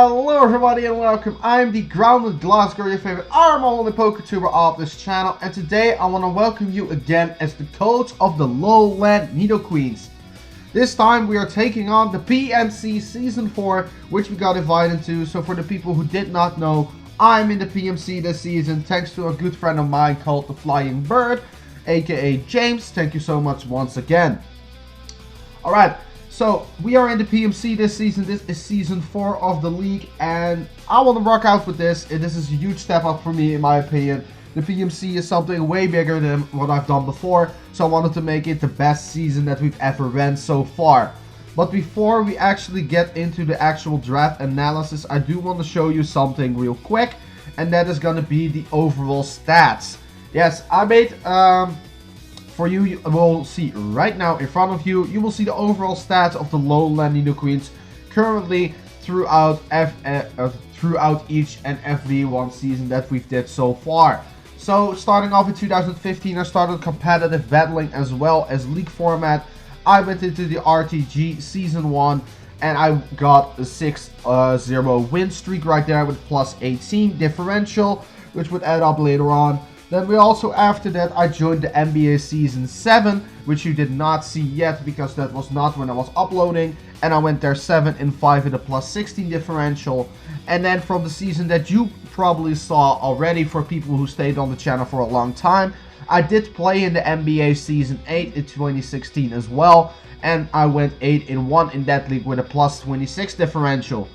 Hello everybody and welcome. I'm the grounded Gliscor, your favorite arm-only PokeTuber of this channel, and today I want to welcome you again as the coach of the lowland Nidoqueens. This time we are taking on the PMC Season 4, which we got invited to. So for the people who did not know, I'm in the PMC this season thanks to a good friend of mine called the Flying Bird, aka James. Thank you so much once again. Alright. So, we are in the PMC this season. This is Season 4 of the league, and I want to rock out with this. This is a huge step up for me, in my opinion. The PMC is something way bigger than what I've done before, so I wanted to make it the best season that we've ever ran so far. But before we actually get into the actual draft analysis, I do want to show you something real quick, and that is going to be the overall stats. Yes, I made... For you will see right now in front of you, you will see the overall stats of the lowland Nidoqueens currently throughout each and every one season that we've did so far. So starting off in 2015, I started competitive battling as well as league format. I went into the RTG Season 1 and I got a 6-0 win streak right there with plus 18 differential, which would add up later on. Then we also, after that, I joined the NBA Season 7, which you did not see yet because that was not when I was uploading. And I went there 7-5 with a plus 16 differential. And then from the season that you probably saw already for people who stayed on the channel for a long time, I did play in the NBA Season 8 in 2016 as well. And I went 8-1 in that league with a plus 26 differential.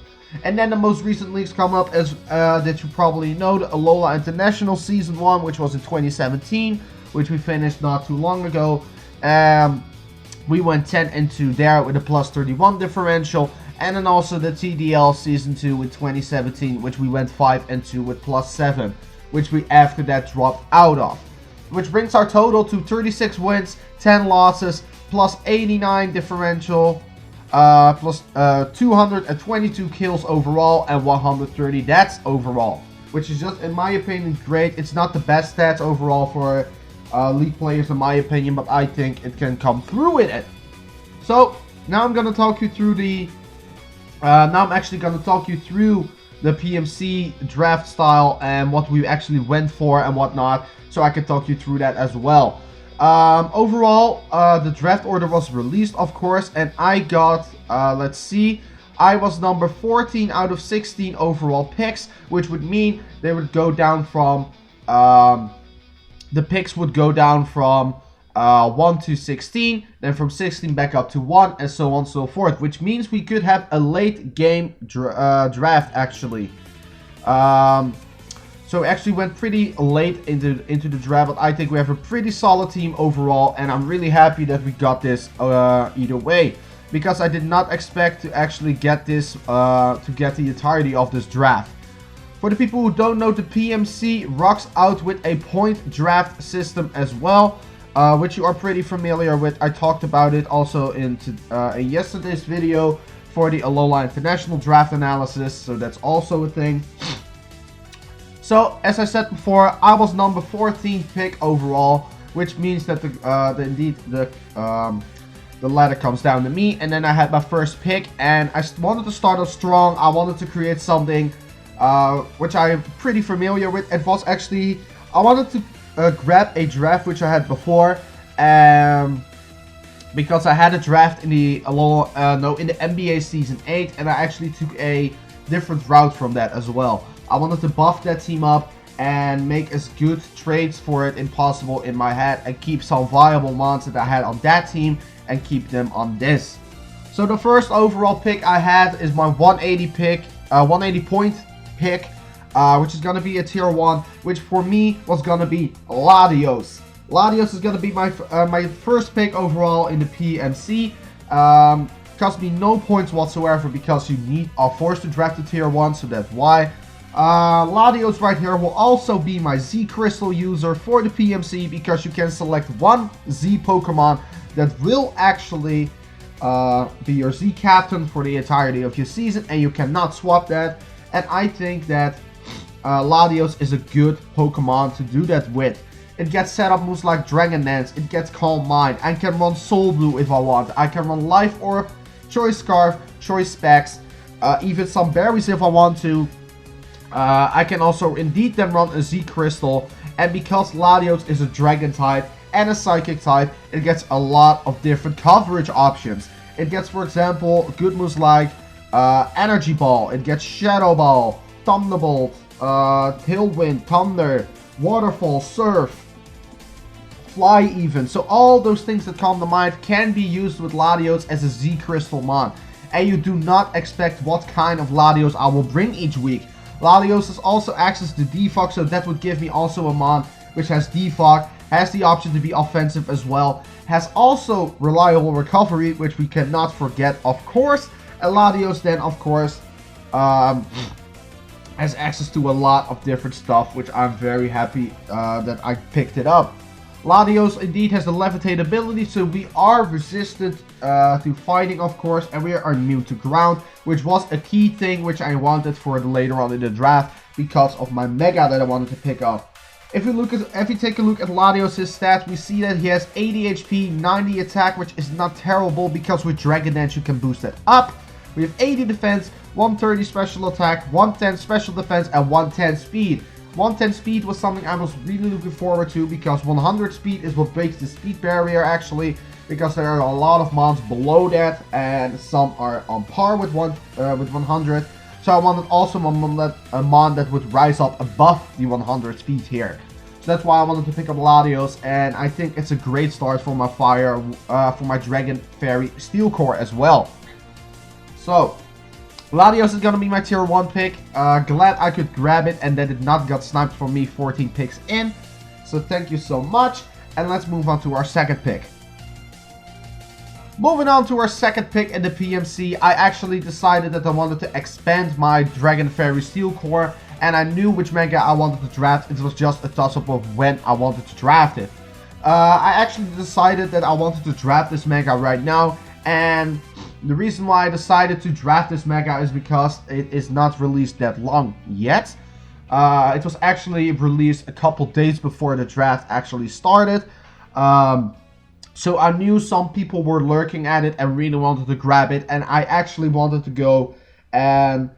And then the most recent leagues come up as that you probably know, the Alola International Season 1, which was in 2017, which we finished not too long ago. We went 10-2 there with a plus 31 differential. And then also the TDL Season 2 in 2017, which we went 5-2 with plus 7, which we after that dropped out of. Which brings our total to 36 wins, 10 losses, plus 89 differential. Plus 222 kills overall and 130 deaths overall, which is just, in my opinion, great. It's not the best stats overall for league players, in my opinion, but I think it can come through with it. So now I'm gonna talk you through the the PMC draft style and what we actually went for and whatnot, so I can talk you through that as well. Overall, the draft order was released, of course, and I got, let's see, I was number 14 out of 16 overall picks, which would mean they would go down from, the picks would go down from 1 to 16, then from 16 back up to 1, and so on and so forth, which means we could have a late game draft, actually. So we actually went pretty late into the draft, but I think we have a pretty solid team overall, and I'm really happy that we got this either way, because I did not expect to actually get this, to get the entirety of this draft. For the people who don't know, the PMC rocks out with a point draft system as well, which you are pretty familiar with. I talked about it also in yesterday's video for the Alola International draft analysis, so that's also a thing. So, as I said before, I was number 14 pick overall, which means that the ladder comes down to me, and then I had my first pick, and I wanted to start off strong. I wanted to create something which I'm pretty familiar with. It was actually, I wanted to grab a draft which I had before, because I had a draft in the in the NBA Season 8, and I actually took a different route from that as well. I wanted to buff that team up and make as good trades for it impossible in my head, and keep some viable mons that I had on that team and keep them on this. So the first overall pick I had is my 180 point pick, which is gonna be a tier 1, which for me was gonna be Latios. Latios is gonna be my first pick overall in the PMC. Cost me no points whatsoever because you are forced to draft a tier 1, so that's why. Latios right here will also be my Z Crystal user for the PMC, because you can select one Z Pokemon that will actually be your Z captain for the entirety of your season, and you cannot swap that. And I think that Latios is a good Pokemon to do that with. It gets setup moves like Dragon Dance, it gets Calm Mind, I can run Soul Blue if I want, I can run Life Orb, Choice Scarf, Choice Specs, even some berries if I want to. I can also indeed then run a Z Crystal, and because Latios is a Dragon type and a Psychic type, it gets a lot of different coverage options. It gets, for example, good moves like Energy Ball, it gets Shadow Ball, Thunderbolt, Tailwind, Thunder, Waterfall, Surf, Fly even. So all those things that come to mind can be used with Latios as a Z Crystal mon. And you do not expect what kind of Latios I will bring each week. Latios has also access to Defog, so that would give me also a mon which has Defog, has the option to be offensive as well, has also reliable recovery, which we cannot forget, of course. And Latios then, of course, has access to a lot of different stuff, which I'm very happy that I picked it up. Latios indeed has the Levitate ability, so we are resistant to fighting, of course, and we are immune to ground, which was a key thing which I wanted for later on in the draft because of my Mega that I wanted to pick up. If you take a look at Latios' stats, we see that he has 80 HP, 90 attack, which is not terrible because with Dragon Dance you can boost it up. We have 80 defense, 130 special attack, 110 special defense, and 110 speed. 110 speed was something I was really looking forward to because 100 speed is what breaks the speed barrier actually, because there are a lot of mons below that and some are on par with 100. So I wanted also a mon that would rise up above the 100 speed here. So that's why I wanted to pick up Latios, and I think it's a great start for my for my Dragon Fairy Steel Core as well. So Latios is going to be my tier 1 pick. Glad I could grab it and that it not got sniped from me 14 picks in. So thank you so much. And let's move on to our second pick. Moving on to our second pick in the PMC, I actually decided that I wanted to expand my Dragon Fairy Steel Core. And I knew which Mega I wanted to draft. It was just a toss-up of when I wanted to draft it. I actually decided that I wanted to draft this Mega right now. And the reason why I decided to draft this Mega is because it is not released that long yet. It was actually released a couple days before the draft actually started. So I knew some people were lurking at it and really wanted to grab it. And I actually wanted to go and...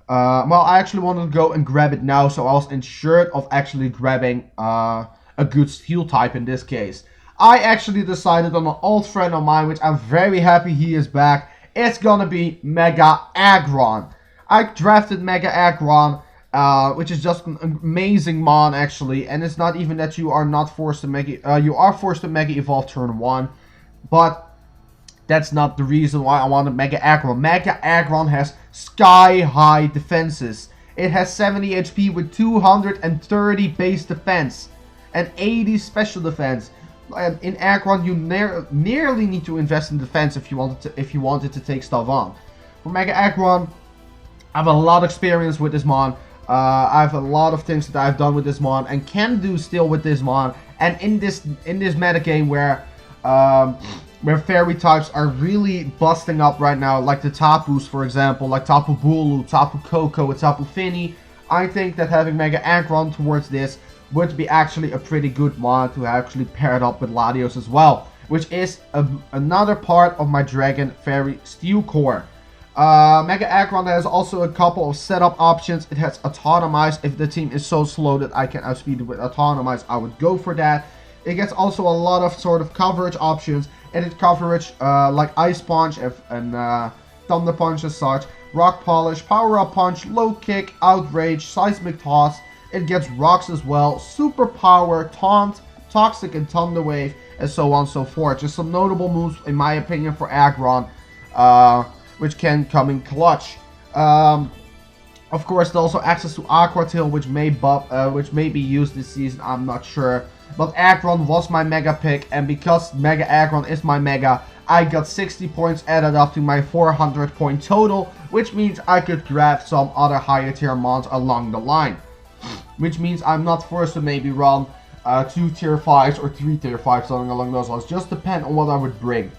I actually wanted to go and grab it now. So I was ensured of actually grabbing a good steel type in this case. I actually decided on an old friend of mine, which I'm very happy he is back. It's gonna be Mega Aggron. I drafted Mega Aggron, which is just an amazing mon actually. And it's not even that you are not forced to you are forced to Mega Evolve turn 1. But that's not the reason why I wanted Mega Aggron. Mega Aggron has sky high defenses. It has 70 HP with 230 base defense and 80 special defense. In Aggron, you nearly need to invest in defense if you wanted to take stuff on. For Mega Aggron, I have a lot of experience with this mon. I have a lot of things that I've done with this mon and can do still with this mon. And in this metagame where fairy types are really busting up right now, like the Tapus, for example, like Tapu Bulu, Tapu Koko, and Tapu Fini, I think that having Mega Aggron towards this would be actually a pretty good mon to actually pair it up with Latios as well, which is another part of my Dragon Fairy Steel Core. Mega Aggron has also a couple of setup options. It has Autonomize. If the team is so slow that I can outspeed it with Autonomize, I would go for that. It gets also a lot of sort of coverage options. And it coverage like Ice Punch and Thunder Punch as such, Rock Polish, Power Up Punch, Low Kick, Outrage, Seismic Toss. It gets rocks as well, Super Power, Taunt, Toxic, and Thunder Wave, and so on and so forth. Just some notable moves, in my opinion, for Aggron, which can come in clutch. Of course, there's also access to Aqua Tail, which may be used this season. I'm not sure. But Aggron was my Mega pick, and because Mega Aggron is my Mega, I got 60 points added up to my 400 point total, which means I could grab some other higher tier mons along the line. Which means I'm not forced to maybe run 2 tier 5s or 3 tier 5s, something along those lines. Just depend on what I would bring.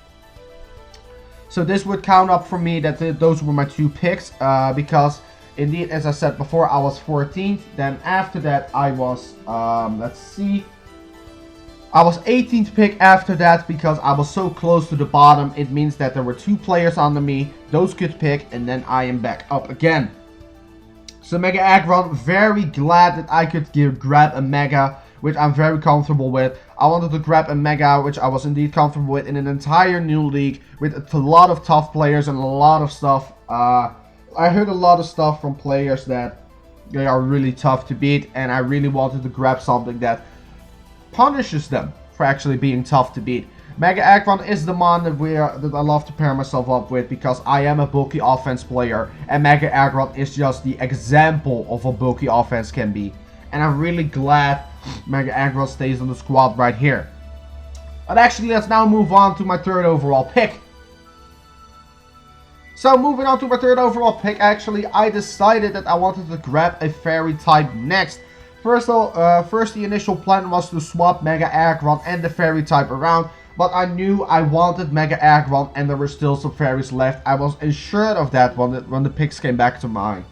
So this would count up for me that those were my 2 picks, because indeed, as I said before, I was 14th. Then after that I was, let's see, I was 18th pick after that because I was so close to the bottom. It means that there were 2 players under me. Those could pick, and then I am back up again. So Mega Aggron, very glad that I could grab a Mega, which I'm very comfortable with. I wanted to grab a Mega, which I was indeed comfortable with in an entire new league with a lot of tough players and a lot of stuff. I heard a lot of stuff from players that they are really tough to beat, and I really wanted to grab something that punishes them for actually being tough to beat. Mega Aggron is the mon that I love to pair myself up with because I am a bulky offense player, and Mega Aggron is just the example of what bulky offense can be. And I'm really glad Mega Aggron stays on the squad right here. But actually, let's now move on to my 3rd overall pick. So moving on to my 3rd overall pick, actually, I decided that I wanted to grab a fairy type next. First, the initial plan was to swap Mega Aggron and the fairy type around, but I knew I wanted Mega Aggron and there were still some fairies left. I was assured of that when the picks came back to mine.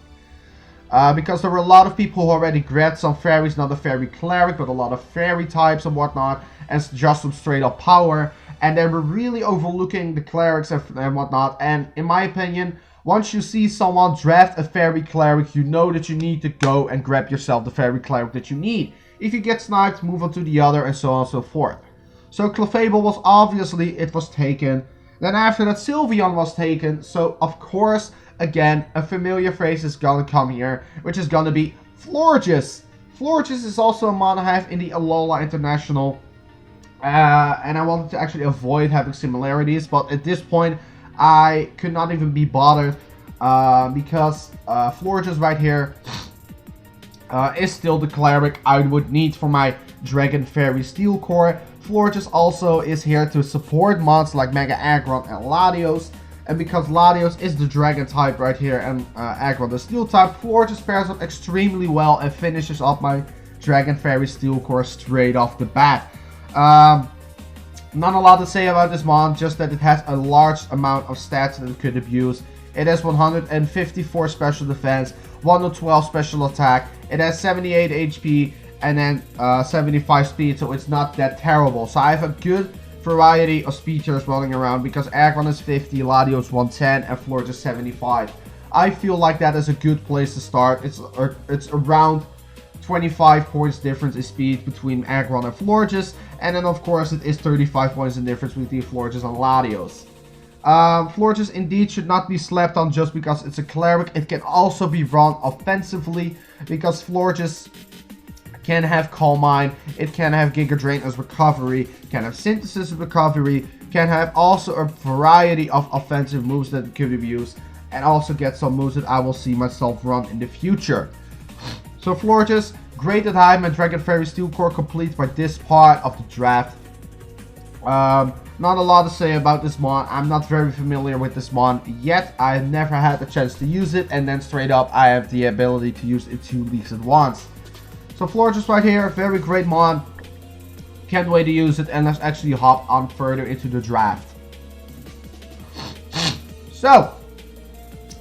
Because there were a lot of people who already grabbed some fairies, not a fairy cleric, but a lot of fairy types and whatnot, and just some straight up power. And they were really overlooking the clerics and whatnot. And in my opinion, once you see someone draft a fairy cleric, you know that you need to go and grab yourself the fairy cleric that you need. If you get sniped, move on to the other, and so on and so forth. So Clefable was obviously, it was taken. Then after that, Sylveon was taken. So of course, again, a familiar phrase is gonna come here, which is gonna be Florges. Florges is also a mon I have in the Alola International. And I wanted to actually avoid having similarities, but at this point, I could not even be bothered because Florges right here is still the cleric I would need for my Dragon Fairy Steel Core. Florges also is here to support mons like Mega Aggron and Latios. And because Latios is the Dragon type right here and Aggron the Steel type, Florges pairs up extremely well and finishes up my Dragon Fairy Steel Core straight off the bat. Not a lot to say about this mon, just that it has a large amount of stats that it could abuse. It has 154 special defense, 112 special attack, it has 78 HP, and then 75 speed, so it's not that terrible. So I have a good variety of speed tiers running around because Aggron is 50, Latios 110, and Florges is 75. I feel like that is a good place to start. It's around 25 points difference in speed between Aggron and Florges, and then of course it is 35 points in difference between Florges and Latios. Florges indeed should not be slept on just because it's a cleric. It can also be run offensively because Florges can have Calm Mind, it can have Giga Drain as recovery, can have Synthesis as recovery, can have also a variety of offensive moves that it could be used, and also get some moves that I will see myself run in the future. So Florges, great that I have my Dragon Fairy Steel Core complete by this part of the draft. Not a lot to say about this mon. I'm not very familiar with this mon yet. I have never had the chance to use it, and then straight up I have the ability to use it 2 leagues at once. So Florges right here, very great mon. Can't wait to use it, and let's actually hop on further into the draft. So,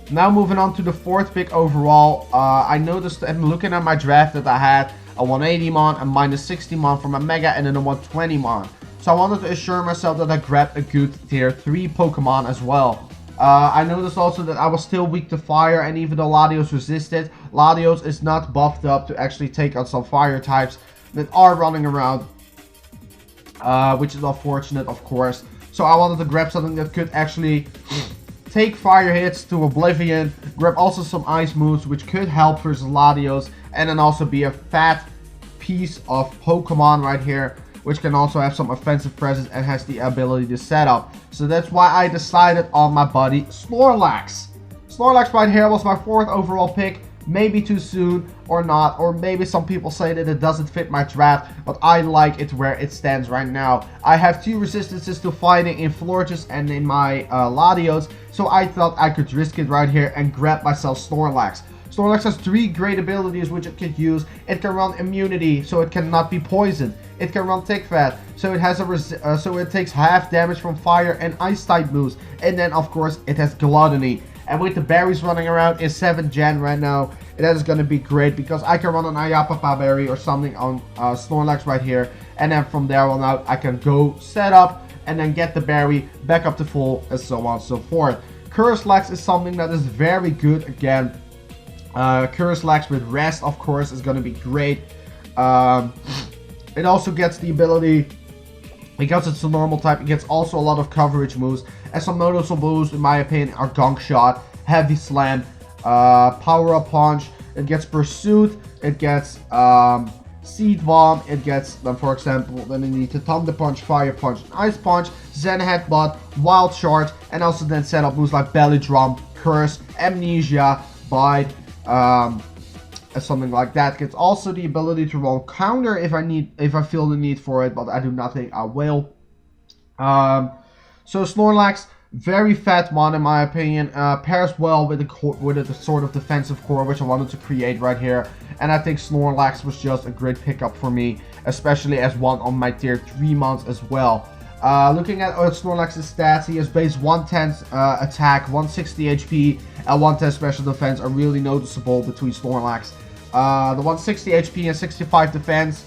now moving on to the 4th pick overall. I noticed and looking at my draft that I had a 180 mon, a minus 60 mon for my Mega, and then a 120 mon. So I wanted to assure myself that I grabbed a good tier 3 Pokemon as well. I noticed also that I was still weak to fire, and even though Latios resisted, Latios is not buffed up to actually take on some fire types that are running around, which is unfortunate, of course. So I wanted to grab something that could actually take fire hits to oblivion, grab also some ice moves, which could help versus Latios, and then also be a fat piece of Pokemon right here, which can also have some offensive presence and has the ability to set up. So that's why I decided on my buddy Snorlax. Snorlax right here was my 4th overall pick. Maybe too soon or not, or maybe some people say that it doesn't fit my draft, but I like it where it stands right now. I have 2 resistances to fighting in Florges and in my Latios, so I thought I could risk it right here and grab myself Snorlax. Snorlax has 3 great abilities which it can use. It can run immunity, so it cannot be poisoned. It can run Tick Fat, so it has so it takes half damage from fire and ice type moves. And then of course it has Gluttony. And with the berries running around in 7th gen right now, that is going to be great because I can run an Ayapapa berry or something on Snorlax right here, and then from there on out I can go set up and then get the berry back up to full and so on and so forth. Curslax is something that is very good again. Curslax with rest, of course, is going to be great. It also gets the ability, because it's a normal type, it gets also a lot of coverage moves. And some noticeable moves, in my opinion, are Gunk Shot, Heavy Slam, Power Up Punch. It gets Pursuit, it gets Seed Bomb, it gets, for example, then you need to Thunder Punch, Fire Punch, Ice Punch, Zen Headbutt, Wild Charge, and also then set up moves like Belly Drum, Curse, Amnesia, Bite, something like that. Gets also the ability to roll Counter if I feel the need for it, but I do not think I will. So Snorlax, very fat mon in my opinion, pairs well with the sort of defensive core which I wanted to create right here, and I think Snorlax was just a great pickup for me, especially as one on my tier 3 mons as well. Looking at Snorlax's stats, he has base 110 attack, 160 HP, and 110 special defense are really noticeable between Snorlax. The 160 HP and 65 defense,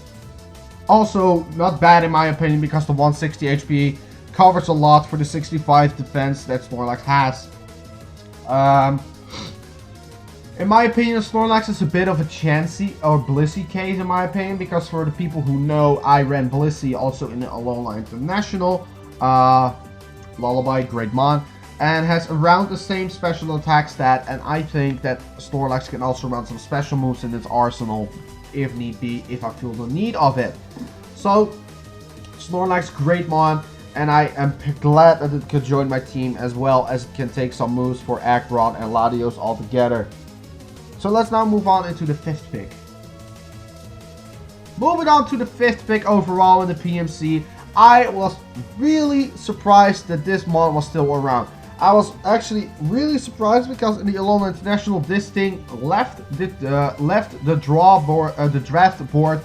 also not bad in my opinion, because the 160 HP covers a lot for the 65 defense that Snorlax has. In my opinion, Snorlax is a bit of a Chansey or Blissey case in my opinion, because for the people who know, I ran Blissey also in the Alola International. Lullaby, great mon, and has around the same special attack stat, and I think that Snorlax can also run some special moves in its arsenal if need be, if I feel the need of it. So Snorlax, great mon, and I am glad that it could join my team, as well as it can take some moves for Aggron and Latios altogether. So let's now move on into the 5th pick. Moving on to the 5th pick overall in the PMC, I was really surprised that this mon was still around. I was actually really surprised because in the Alola International this thing left the draft board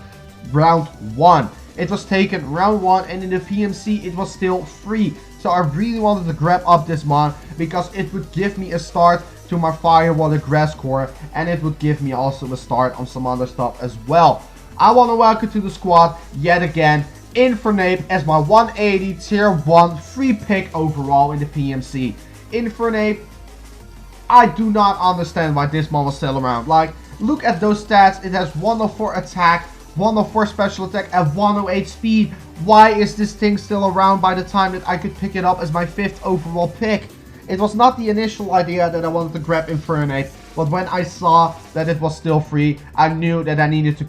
round 1. It was taken round 1, and in the PMC it was still free. So I really wanted to grab up this mon because it would give me a start to my Fire Water Grass Core, and it would give me also a start on some other stuff as well. I want to welcome to the squad yet again Infernape as my 180 tier 1 free pick overall in the PMC. Infernape, I do not understand why this mon was still around. Like, look at those stats. It has 104 attack, 104 special attack, and 108 speed. Why is this thing still around by the time that I could pick it up as my 5th overall pick? It was not the initial idea that I wanted to grab Infernape, but when I saw that it was still free, I knew that I needed to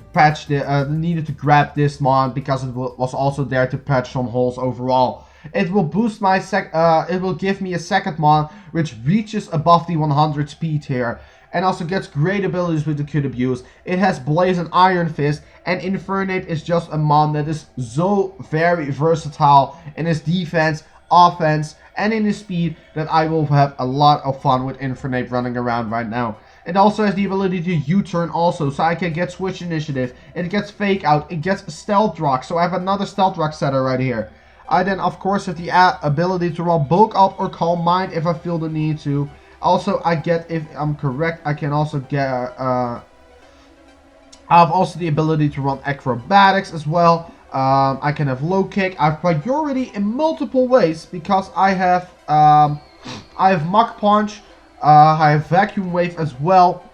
grab this mon because it was also there to patch some holes overall. It will boost my it will give me a second mon which reaches above the 100 speed here, and also gets great abilities with the Could Abuse. It has Blaze and Iron Fist, and Infernape is just a mon that is so very versatile in his defense, offense, and in his speed that I will have a lot of fun with Infernape running around right now. It also has the ability to U-turn also, so I can get Switch Initiative. It gets Fake Out, it gets Stealth Rock, so I have another Stealth Rock setter right here. I then of course have the ability to run Bulk Up or Calm Mind if I feel the need to. Also I get, if I'm correct, I can also get, I have also the ability to run Acrobatics as well. I can have Low Kick. I have priority in multiple ways because I have Mach Punch, I have Vacuum Wave as well.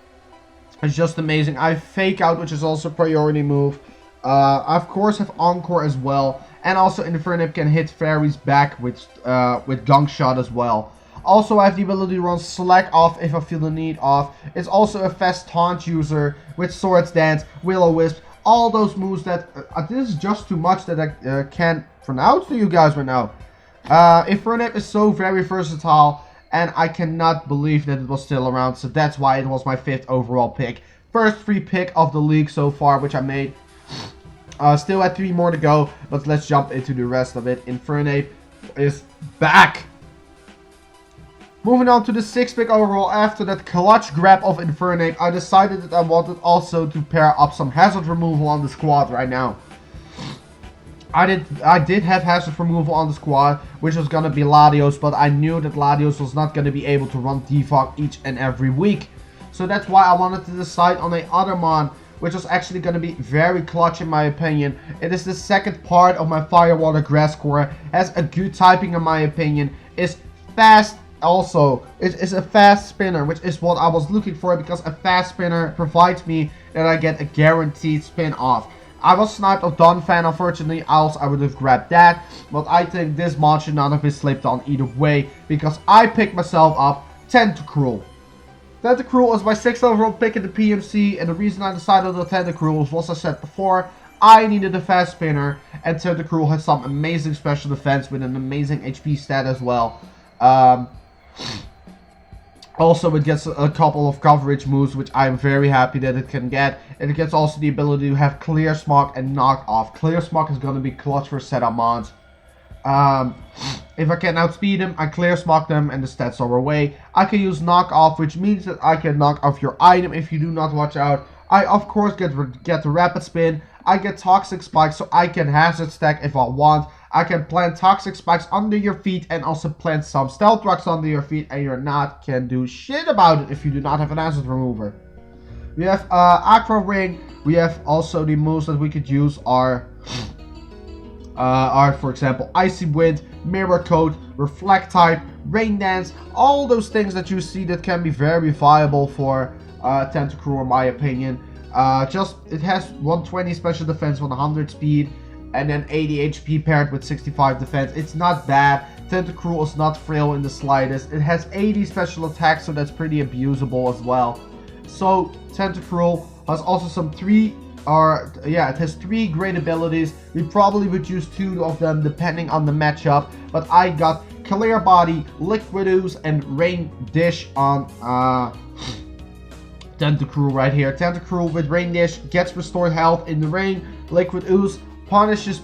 It's just amazing. I have Fake Out, which is also a priority move. I of course have Encore as well, and also Infernape can hit fairies back with Gunk Shot as well. Also, I have the ability to run Slack Off if I feel the need of. It's also a fast taunt user with Swords Dance, Will-O-Wisp, all those moves that this is just too much that I can't pronounce to you guys right now. Infernape is so very versatile, and I cannot believe that it was still around, so that's why it was my 5th overall pick. First free pick of the league so far, which I made. Still had 3 more to go, but let's jump into the rest of it. Infernape is back. Moving on to the 6th pick overall, after that clutch grab of Infernape, I decided that I wanted also to pair up some hazard removal on the squad right now. I did have hazard removal on the squad, which was going to be Latios, but I knew that Latios was not going to be able to run Defog each and every week. So that's why I wanted to decide on a other mon, which was actually going to be very clutch in my opinion. It is the second part of my Firewater Gliscor, has a good typing in my opinion, is fast also. It is a fast spinner, which is what I was looking for, because a fast spinner provides me that I get a guaranteed spin off. I was sniped of Donphan, unfortunately, else I would have grabbed that, but I think this mod should not have been slipped on either way, because I picked myself up Tentacruel. Tentacruel is my 6th overall pick in the PMC, and the reason I decided on Tentacruel was, as I said before, I needed a fast spinner, and Tentacruel has some amazing special defense with an amazing HP stat as well. Also, it gets a couple of coverage moves, which I'm very happy that it can get. And it gets also the ability to have Clear Smog and Knock Off. Clear Smog is going to be clutch for setup mods. If I can outspeed them, I Clear Smog them and the stats are away. I can use Knock Off, which means that I can knock off your item if you do not watch out. I, of course, get the Rapid Spin. I get Toxic Spikes, so I can Hazard Stack if I want. I can plant Toxic Spikes under your feet and also plant some Stealth Rocks under your feet, and you're not can do shit about it if you do not have an Acid Remover. We have Aqua Ring. We have also the moves that we could use are for example, Icy Wind, Mirror Coat, Reflect Type, Rain Dance, all those things that you see that can be very viable for Tentacruel in my opinion. It has 120 special defense, 100 speed, and then 80 HP paired with 65 defense. It's not bad. Tentacruel is not frail in the slightest. It has 80 special attacks, so that's pretty abusable as well. So Tentacruel has also some it has 3 great abilities. We probably would use 2 of them depending on the matchup, but I got Clear Body, Liquid Ooze, and Rain Dish on Tentacruel right here. Tentacruel with Rain Dish gets restored health in the rain. Liquid Ooze punishes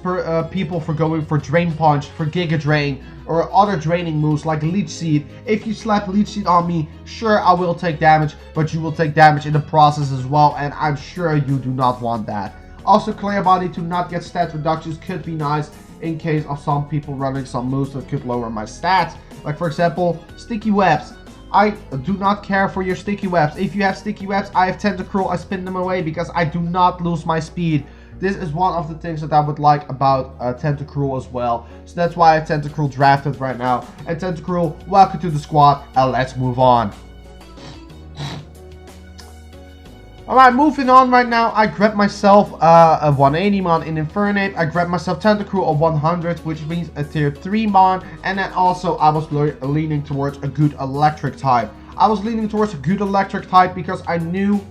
people for going for Drain Punch, for Giga Drain, or other draining moves like Leech Seed. If you slap Leech Seed on me, sure, I will take damage, but you will take damage in the process as well, and I'm sure you do not want that. Also, Clear Body to not get stat reductions could be nice in case of some people running some moves that could lower my stats. Like, for example, Sticky Webs. I do not care for your Sticky Webs. If you have Sticky Webs, I have Tentacruel, I spin them away because I do not lose my speed. This is one of the things that I would like about Tentacruel as well. So that's why I have Tentacruel drafted right now. And Tentacruel, welcome to the squad, and let's move on. Alright, moving on right now. I grabbed myself a 180 mon in Infernape. I grabbed myself Tentacruel of 100, which means a tier 3 mon. And then also I was leaning towards a good electric type. I was leaning towards a good electric type because I knew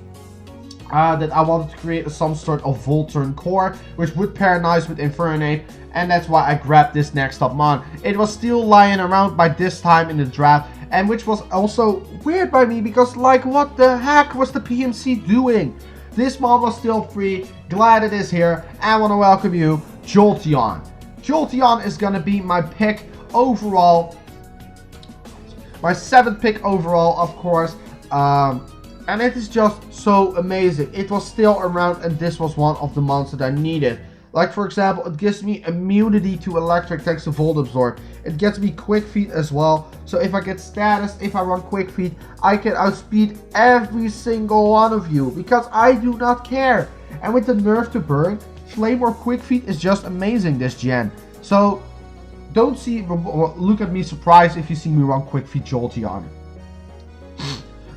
that I wanted to create some sort of Volturn core, which would pair nice with Infernape, and that's why I grabbed this next up mon. It was still lying around by this time in the draft, and which was also weird by me because, like, what the heck was the PMC doing? This mon was still free. Glad it is here. I want to welcome you, Jolteon. Jolteon is gonna be my pick overall, my 7th pick overall, of course. And it is just so amazing. It was still around, and this was one of the mons that I needed. Like, for example, it gives me immunity to electric thanks to Volt Absorb. It gets me Quick Feet as well. So if I get status, if I run Quick Feet, I can outspeed every single one of you because I do not care. And with the nerf to burn, Flame or Quick Feet is just amazing this gen. So don't look at me surprised if you see me run Quick Feet Jolteon.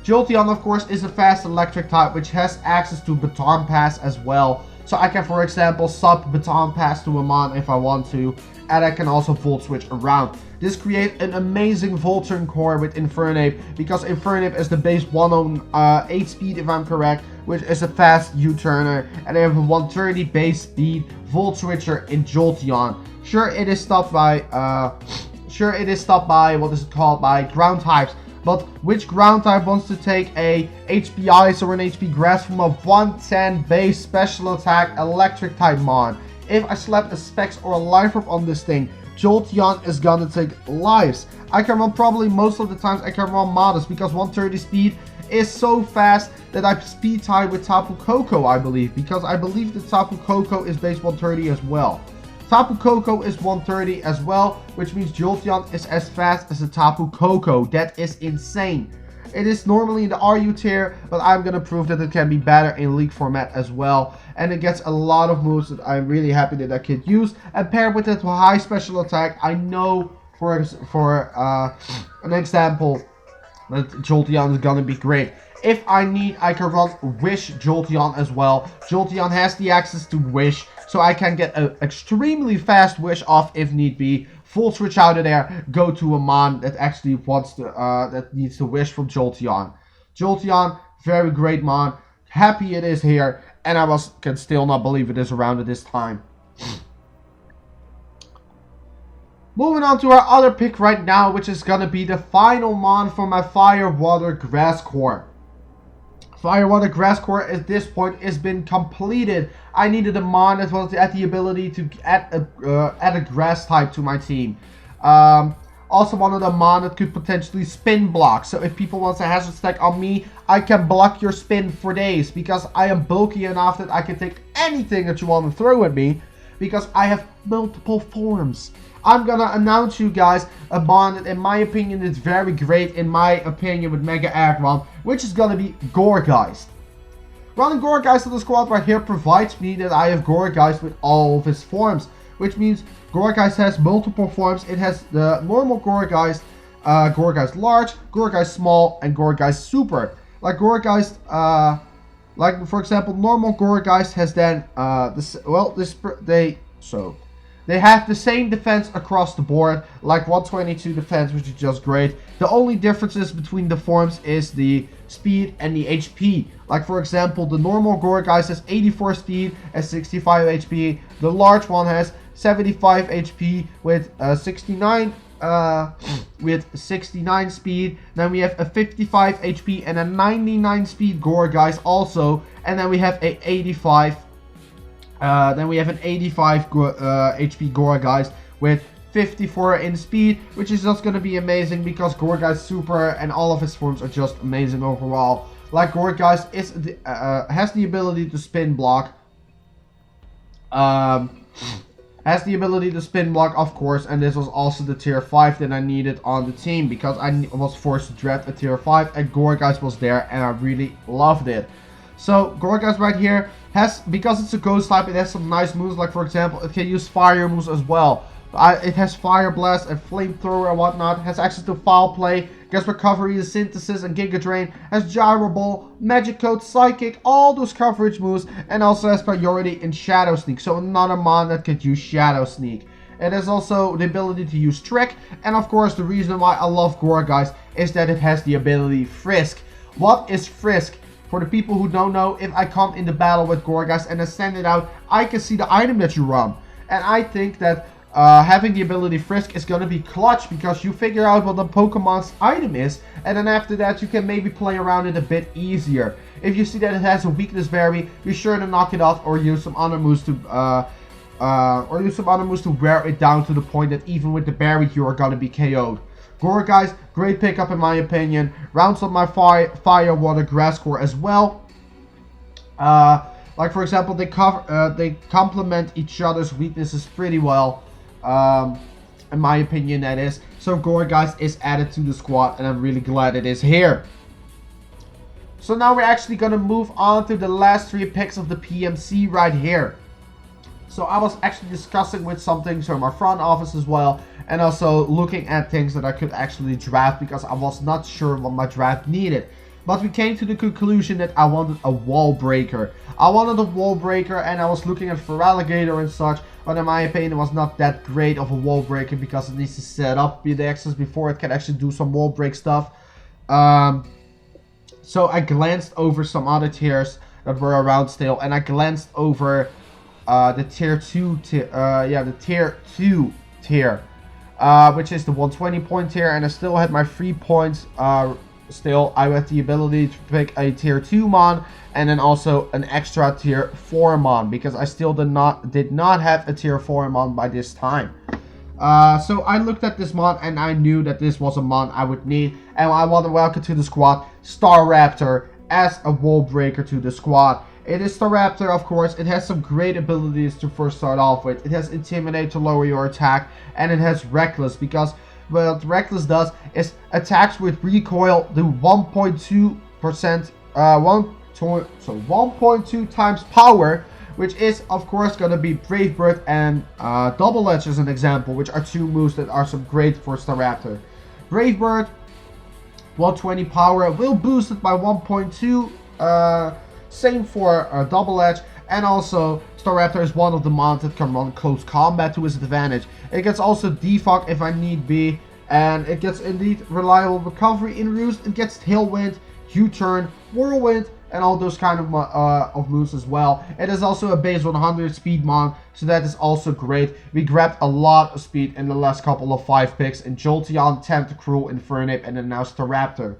Jolteon, of course, is a fast electric type which has access to Baton Pass as well. So I can, for example, sub Baton Pass to a mon if I want to, and I can also Volt Switch around. This creates an amazing Volturn core with Infernape, because Infernape is the base 108 speed if I'm correct, which is a fast U-turner, and I have a 130 base speed Volt Switcher in Jolteon. Sure, it is stopped by what is it called, by ground types. But which ground type wants to take a HP Ice or an HP Grass from a 110 base special attack electric type mon? If I slap a Specs or a Life Orb on this thing, Jolteon is gonna take lives. I can run probably most of the times I can run Modest because 130 speed is so fast that I speed tie with Tapu Koko, I believe, because I believe that Tapu Koko is base 130 as well. Tapu Koko is 130 as well, which means Jolteon is as fast as a Tapu Koko. That is insane. It is normally in the RU tier, but I'm gonna prove that it can be better in League format as well. And it gets a lot of moves that I'm really happy that I could use. And paired with that high special attack, I know for an example that Jolteon is gonna be great. If I need, I can run Wish Jolteon as well. Jolteon has the access to Wish, so I can get an extremely fast Wish off if need be. Full switch out of there, go to a Mon that actually wants to, that needs to Wish from Jolteon. Jolteon, very great Mon. Happy it is here, and I can still not believe it is around at this time. Moving on to our other pick right now, which is gonna be the final Mon for my Fire Water Gliscor. Fire Water Gliscor at this point has been completed. I needed a Mon that was at the ability to add a grass type to my team. Also wanted a Mon that could potentially spin block. So if people want to hazard stack on me, I can block your spin for days. Because I am bulky enough that I can take anything that you want to throw at me. Because I have multiple forms. I'm gonna announce you guys a Mon that in my opinion is very great in my opinion with Mega Aggron, which is gonna be Gourgeist. Running Gourgeist to the squad right here provides me that I have Gourgeist with all of his forms, which means Gourgeist has multiple forms. It has the normal Gourgeist, Gourgeist Large, Gourgeist Small, and Gourgeist Super. Like Gourgeist, like for example, normal Gourgeist has then they have the same defense across the board, like 122 defense, which is just great. The only differences between the forms is the speed and the HP. Like for example, the normal Gourgeist has 84 speed and 65 HP. The large one has 75 HP with 69 speed. Then we have a 55 HP and a 99 speed Gourgeist also. And then we have a 85. Then we have an 85 HP Gourgeist with 54 in speed, which is just going to be amazing because Gourgeist Super and all of his forms are just amazing overall. Like Gourgeist is has the ability to spin block. Has the ability to spin block, of course, and this was also the tier 5 that I needed on the team because I was forced to draft a tier 5 and Gourgeist was there and I really loved it. So Gourgeist right here has, because it's a ghost type, it has some nice moves. Like for example, it can use fire moves as well. It has Fire Blast and Flamethrower and whatnot. Has access to Foul Play, Gets Recovery, Synthesis, and Giga Drain. Has Gyro Ball, Magic Coat, Psychic, all those coverage moves, and also has priority in Shadow Sneak. So another Mon that could use Shadow Sneak. It has also the ability to use Trick, and of course the reason why I love Gourgeist is that it has the ability Frisk. What is Frisk? For the people who don't know, if I come in the battle with Gourgeist and I send it out, I can see the item that you run. And I think that having the ability Frisk is going to be clutch because you figure out what the Pokemon's item is. And then after that, you can maybe play around it a bit easier. If you see that it has a weakness berry, be sure to knock it off or use some other moves to wear it down to the point that even with the berry, you are going to be KO'd. Gourgeist, great pickup in my opinion. Rounds up my Fire Water Gliscor as well. Like for example, they complement each other's weaknesses pretty well. In my opinion, that is. So Gourgeist is added to the squad, and I'm really glad it is here. So now we're actually gonna move on to the last 3 picks of the PMC right here. So I was actually discussing with some things from our front office as well, and also looking at things that I could actually draft because I was not sure what my draft needed. But we came to the conclusion that I wanted a wall breaker. I wanted a wall breaker, and I was looking at Feraligatr and such, but in my opinion it was not that great of a wall breaker because it needs to set up the access before it can actually do some wall break stuff. So I glanced over some other tiers that were around still, and I glanced over the tier 2 tier, the tier 2 tier, which is the 120 point tier, and I still had my 3 points. Still, I had the ability to pick a tier 2 Mon and then also an extra tier 4 Mon because I still did not have a tier 4 Mon by this time. So I looked at this Mon and I knew that this was a Mon I would need, and I want to welcome to the squad Staraptor as a wall breaker to the squad. It is Staraptor, of course. It has some great abilities to first start off with. It has Intimidate to lower your attack, and it has Reckless because what Reckless does is attacks with recoil do 1.2%, 1.2 times power, which is of course gonna be Brave Bird and Duckletts as an example, which are two moves that are some great for Staraptor. Brave Bird, 120 power, will boost it by 1.2. Same for Duckletts, and also Staraptor is one of the mons that can run close combat to his advantage. It gets also defog if I need be, and it gets indeed reliable recovery in roost. It gets Tailwind, U-turn, Whirlwind, and all those kind of moves as well. It is also a base 100 speed mon, so that is also great. We grabbed a lot of speed in the last couple of 5 picks in Jolteon, Tentacruel, Infernape, and then now Staraptor.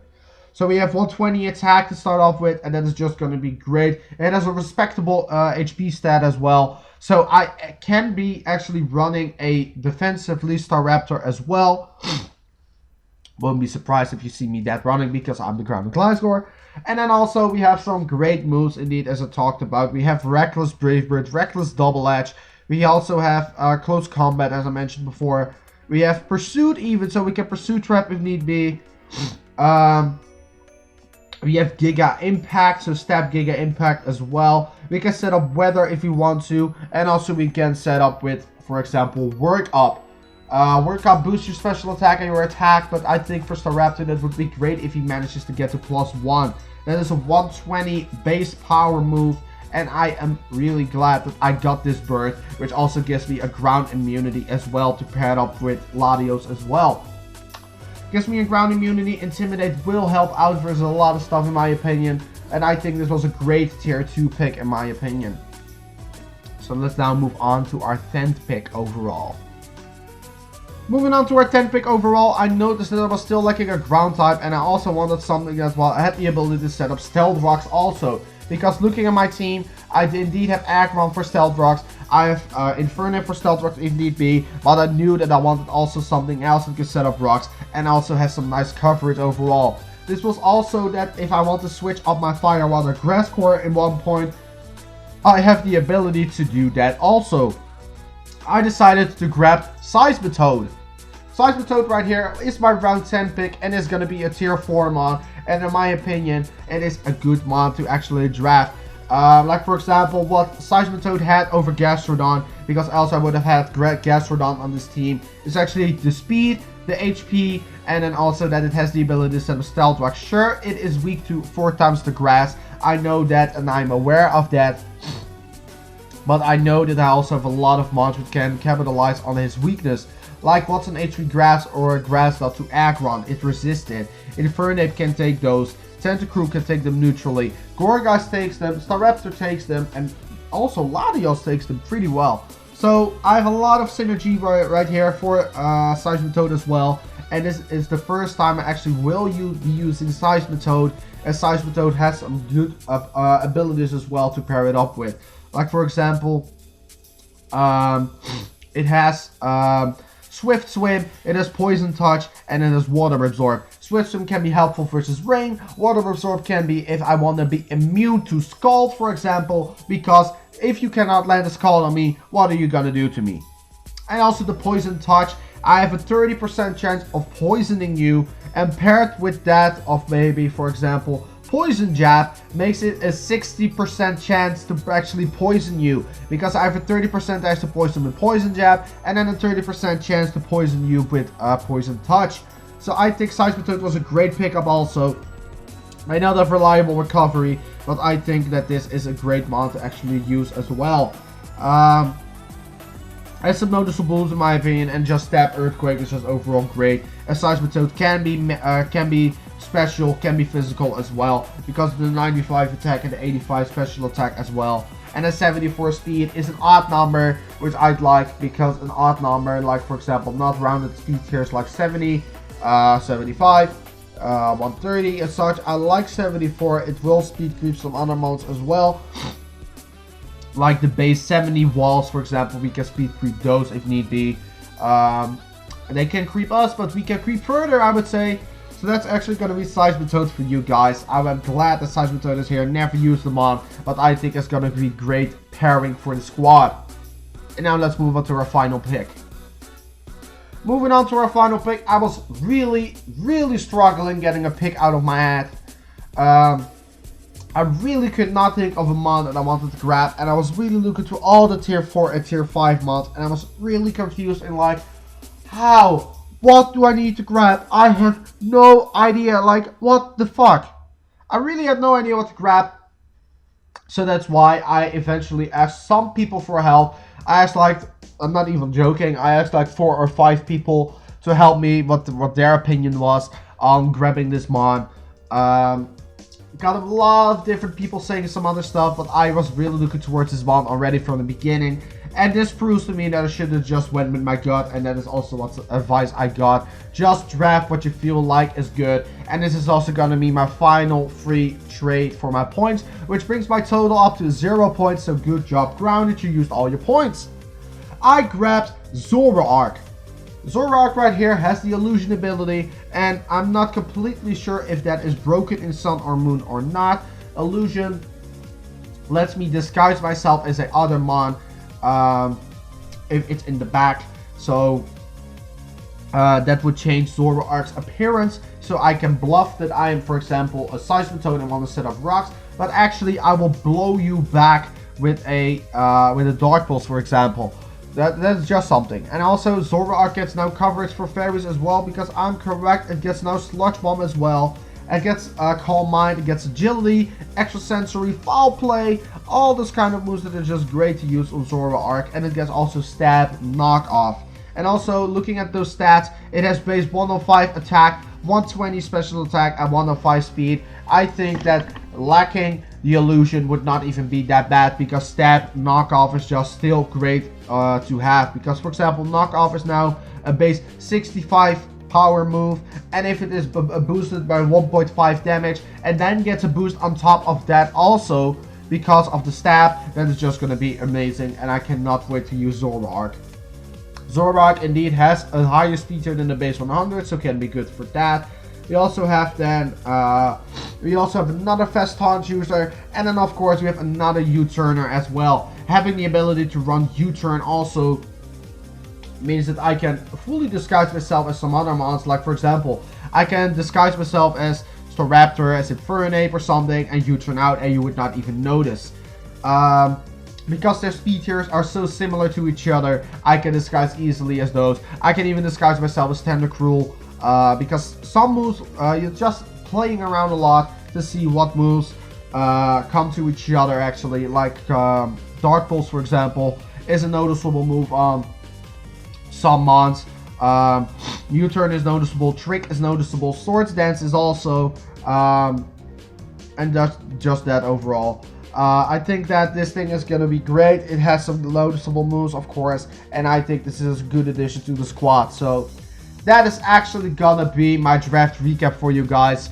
So we have 120 attack to start off with, and that is just going to be great. It has a respectable HP stat as well. So I can be actually running a defensively Staraptor as well. Won't be surprised if you see me that running, because I'm the Grounded Gliscor. And then also we have some great moves indeed, as I talked about. We have Reckless Brave Bird, Reckless Double Edge. We also have Close Combat, as I mentioned before. We have Pursuit even, so we can Pursuit Trap if need be. We have Giga Impact, so stab Giga Impact as well. We can set up Weather if we want to. And also we can set up with, for example, Work Up. Work Up boosts your special attack and your attack, but I think for Staraptor that would be great if he manages to get to +1. That is a 120 base power move, and I am really glad that I got this bird, which also gives me a ground immunity as well to pair it up with Latios as well. Gives me a ground immunity. Intimidate will help out versus a lot of stuff in my opinion, and I think this was a great tier 2 pick in my opinion. So let's now move on to our 10th pick overall. Moving on to our 10th pick overall, I noticed that I was still lacking a ground type, and I also wanted something as well. I had the ability to set up Stealth Rocks also, because looking at my team, I indeed have Aggron for Stealth Rocks, I have Infernape for Stealth Rocks if need be, but I knew that I wanted also something else that could set up rocks, and also has some nice coverage overall. This was also that if I want to switch up my Fire Water Grass Core in one point, I have the ability to do that also. I decided to grab Seismitoad. Seismitoad right here is my round 10 pick and is going to be a tier 4 mon, and in my opinion it is a good mon to actually draft. Like for example what Seismitoad had over Gastrodon, because else I would have had Gastrodon on this team, is actually the speed, the HP, and then also that it has the ability to set up Stealth Rock. Sure, it is weak to 4 times the grass, I know that and I'm aware of that. But I know that I also have a lot of mons which can capitalize on his weakness. Like what's an HP Grass or a Grass Dot to Aggron, it resisted. Infernape can take those. Tentacruel can take them neutrally. Gorgeist takes them, Staraptor takes them, and also Latios takes them pretty well. So I have a lot of synergy right here for Seismitoad as well. And this is the first time I actually will be using Seismitoad, as Seismitoad has some good abilities as well to pair it up with. Like for example, it has Swift Swim, it has Poison Touch, and it has Water Absorb. Swift Swim can be helpful versus rain. Water Absorb can be if I want to be immune to Scald, for example, because if you cannot land a Scald on me, what are you gonna do to me? And also the Poison Touch, I have a 30% chance of poisoning you, and paired with that of maybe, for example, Poison Jab makes it a 60% chance to actually poison you, because I have a 30% chance to poison with Poison Jab, and then a 30% chance to poison you with Poison Touch. So I think Seismitoad was a great pickup also. I know they have reliable recovery, but I think that this is a great mon to actually use as well. Has some noticeable moves in my opinion, and just Stab Earthquake is just overall great. As Seismitoad can be special, can be physical as well, because of the 95 attack and the 85 special attack as well. And a 74 speed is an odd number, which I'd like, because an odd number, like for example, not rounded speed tiers like 70, 75, 130 as such. I like 74, it will speed creep some other modes as well. Like the base 70 walls, for example, we can speed creep those if need be. They can creep us, but we can creep further, I would say. So that's actually going to be Seismitoad for you guys. I'm glad that Seismitoad is here. Never used them on, but I think it's going to be great pairing for the squad. And now let's move on to our final pick. Moving on to our final pick, I was really struggling getting a pick out of my hat. I really could not think of a mon that I wanted to grab, and I was really looking through all the tier 4 and tier 5 mons, and I was really confused and like, how? What do I need to grab? I have no idea, like, what the fuck? I really had no idea what to grab, so that's why I eventually asked some people for help. I asked, like, I'm not even joking, I asked like 4 or 5 people to help me what their opinion was on grabbing this mon. Got a lot of different people saying some other stuff, but I was really looking towards this mon already from the beginning. And this proves to me that I should have just went with my gut, and that is also what advice I got. Just draft what you feel like is good. And this is also going to be my final free trade for my points, which brings my total up to 0 points. So good job, Grounded, you used all your points. I grabbed Zoroark. Zoroark right here has the illusion ability, and I'm not completely sure if that is broken in Sun or Moon or not. Illusion lets me disguise myself as a other mon if it's in the back, so that would change Zoroark's appearance, so I can bluff that I am, for example, a Seismitoad and want to set up rocks, but actually I will blow you back with a Dark Pulse, for example. That's just something. And also, Zoroark gets now coverage for fairies as well, because I'm correct. It gets now Sludge Bomb as well. It gets Calm Mind, it gets Agility, Extrasensory, Foul Play, all those kind of moves that are just great to use on Zoroark. And it gets also Stab, Knock Off. And also, looking at those stats, it has base 105 attack, 120 special attack, and 105 speed. I think that lacking the illusion would not even be that bad, because Stab, Knock Off is just still great to have. Because, for example, Knock Off is now a base 65 power move, and if it is boosted by 1.5 damage, and then gets a boost on top of that also because of the Stab, that is just going to be amazing, and I cannot wait to use Zoroark. Zoroark indeed has a higher speed tier than the base 100, so can be good for that. We also have then, another fast taunt user, and then of course we have another U-turner as well. Having the ability to run U-turn also means that I can fully disguise myself as some other mons, like for example, I can disguise myself as Staraptor, as Infernape or something, and U-turn out and you would not even notice. Because their speed tiers are so similar to each other, I can disguise easily as those. I can even disguise myself as Tentacruel, because some moves, you're just playing around a lot to see what moves come to each other actually. Like Dark Pulse, for example, is a noticeable move on some mons. U-turn is noticeable, Trick is noticeable, Swords Dance is also, and that's just that overall. I think that this thing is going to be great. It has some noticeable moves, of course, and I think this is a good addition to the squad. So that is actually going to be my draft recap for you guys.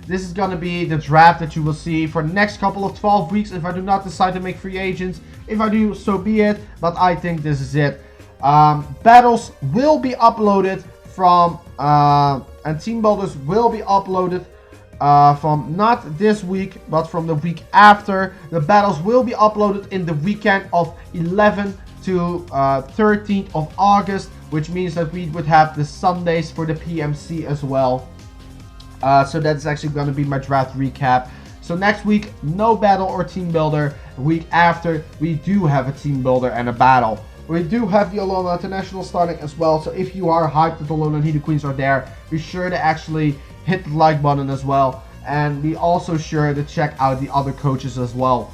This is going to be the draft that you will see for the next couple of 12 weeks if I do not decide to make free agents. If I do, so be it, but I think this is it. Battles will be uploaded from, and team builders will be uploaded from not this week, but from the week after. The battles will be uploaded in the weekend of 11th to 13th of August, which means that we would have the Sundays for the PMC as well. So that's actually going to be my draft recap. So next week, no battle or team builder. The week after, we do have a team builder and a battle. We do have the Alola International starting as well, so if you are hyped that the Alola Nidoqueens are there, be sure to actually hit the like button as well, and be also sure to check out the other coaches as well.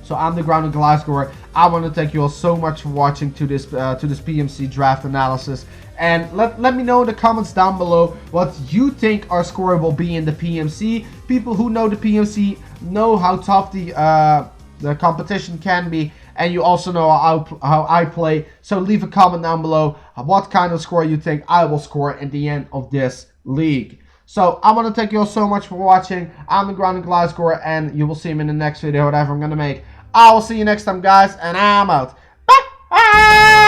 So I'm the Grounded Gliscor. I want to thank you all so much for watching to this PMC draft analysis, and let me know in the comments down below what you think our score will be in the PMC. People who know the PMC know how tough the competition can be, and you also know how I play, so leave a comment down below what kind of score you think I will score at the end of this league. So I want to thank you all so much for watching. I'm the Grounded Gliscor, and you will see me in the next video, whatever I'm going to make. I will see you next time, guys, and I'm out. Bye!